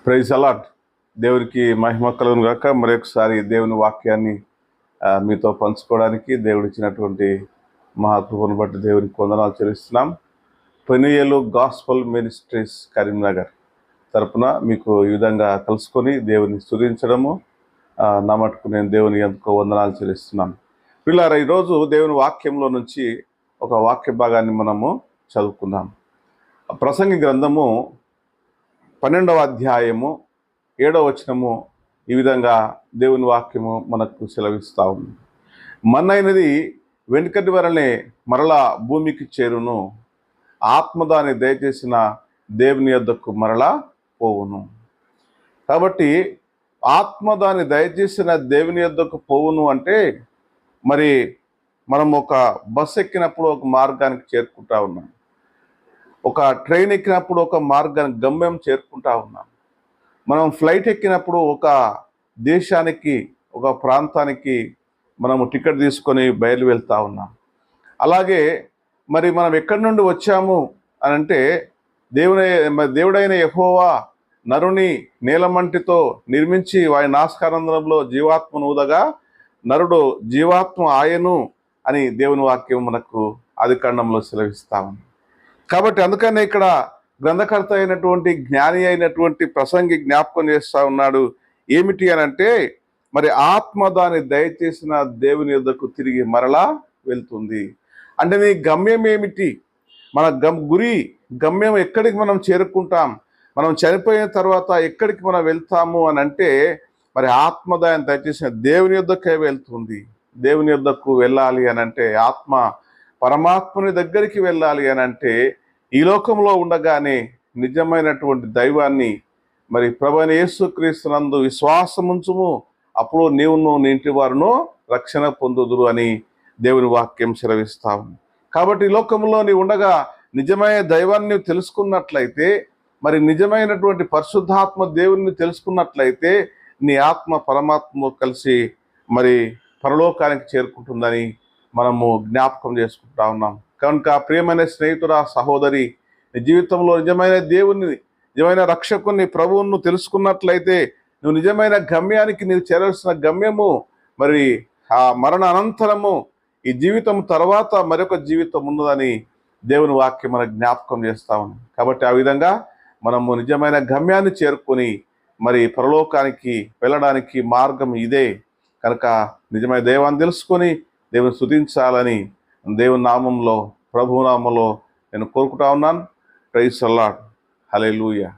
Praise allot. దేవునికి మహిమ కలుగును గాక. మరొకసారి దేవుని వాక్యాన్ని మీతో పంచుకోవడానికి దేవుడు ఇచ్చినటువంటి మహాకృపను బట్టి దేవునికి వందనాలు చెల్లిస్తున్నాం. పెనుయేలు గాస్పల్ మినిస్ట్రీస్ కరీంనగర్ తరపున మీకు ఈ విధంగా కలుసుకొని దేవుని స్తుతించడము నా మటుకు నేను దేవుని ఎంతో వందనాలు చెల్లిస్తున్నాను. పిల్లారా, ఈరోజు దేవుని వాక్యంలో నుంచి ఒక వాక్య భాగాన్ని మనము చదువుకుందాం. ప్రసంగి గ్రంథము 12వ అధ్యాయము 7వ వచనము ఈ విధంగా దేవుని వాక్యము మనకు సెలవిస్తూ ఉంది. మన్నైనది వెనుకటి వరనే మరలా భూమికి చేరును, ఆత్మ దాన్ని దయచేసిన దేవుని యొద్దకు మరలా పోవును. కాబట్టి ఆత్మ దాన్ని దయచేసిన దేవుని యొద్దకు పోవును అంటే, మరి మనం ఒక బస్సు ఎక్కినప్పుడు ఒక మార్గానికి చేరుకుంటా ఉన్నాం, ఒక ట్రైన్ ఎక్కినప్పుడు ఒక మార్గానికి గమ్యం చేరుకుంటా ఉన్నాం, మనం ఫ్లైట్ ఎక్కినప్పుడు ఒక దేశానికి ఒక ప్రాంతానికి మనము టికెట్ తీసుకొని బయలు వెళ్తూ ఉన్నాం. అలాగే మరి మనం ఎక్కడి నుండి వచ్చాము అని అంటే, దేవుడైన యెహోవా నరుని నీలమంటితో నిర్మించి వారి నాస్కారంధ్రంలో జీవాత్మను ఊదగా నరుడు జీవాత్మ ఆయను అని దేవుని వాక్యం మనకు ఆదికాండంలో సెలవిస్తాము. కాబట్టి అందుకనే ఇక్కడ గ్రంథకర్త అయినటువంటి జ్ఞాని అయినటువంటి ప్రసంగి జ్ఞాపకం చేస్తూ ఉన్నాడు. ఏమిటి అని అంటే, మరి ఆత్మ దాన్ని దయచేసిన దేవుని యొద్దకు తిరిగి మరలా వెళ్తుంది. అంటే నీ గమ్యం ఏమిటి? మన గమ్యం ఎక్కడికి మనం చేరుకుంటాం, మనం చనిపోయిన తర్వాత ఎక్కడికి మనం వెళ్తాము అని అంటే, మరి ఆత్మ దాన్ని దయచేసిన దేవుని యొద్దకే వెళ్తుంది. దేవుని యొద్దకు వెళ్ళాలి అని అంటే, ఆత్మ పరమాత్మని దగ్గరికి వెళ్ళాలి అని అంటే, ఈ లోకంలో ఉండగానే నిజమైనటువంటి దైవాన్ని, మరి ప్రభువైన యేసుక్రీస్తునందు విశ్వాసముంచుము, అప్పుడు నీవును నీ ఇంటి వారును రక్షణ పొందుదురు అని దేవుని వాక్యం సెలవిస్తాము. కాబట్టి ఈ లోకంలో నీ ఉండగా నిజమైన దైవాన్ని తెలుసుకున్నట్లయితే, మరి నిజమైనటువంటి పరిశుద్ధాత్మ దేవుని తెలుసుకున్నట్లయితే, నీ ఆత్మ పరమాత్మ కలిసి మరి పరలోకానికి చేరుకుంటుందని మనము జ్ఞాపకం చేసుకుంటా ఉన్నాం. కనుక ప్రియమైన స్నేహితుడా, సహోదరి, జీవితంలో నిజమైన దేవుని, నిజమైన రక్షకుని, ప్రభువును తెలుసుకున్నట్లయితే నువ్వు నిజమైన గమ్యానికి నీవు చేరాల్సిన గమ్యము, మరి ఆ మరణ అనంతరము, ఈ జీవితం తర్వాత మరొక జీవితం ఉన్నదని దేవుని వాక్యం మనకు జ్ఞాపకం చేస్తా ఉంది. కాబట్టి ఆ విధంగా మనము నిజమైన గమ్యాన్ని చేరుకొని మరి పరలోకానికి వెళ్ళడానికి మార్గం ఇదే. కనుక నిజమైన దైవాన్ని తెలుసుకొని దేవుని స్తుతించాలని దేవుని నామంలో, ప్రభు నామంలో నేను కోరుకుంటా ఉన్నాను. Praise the Lord. హల్లెలూయా.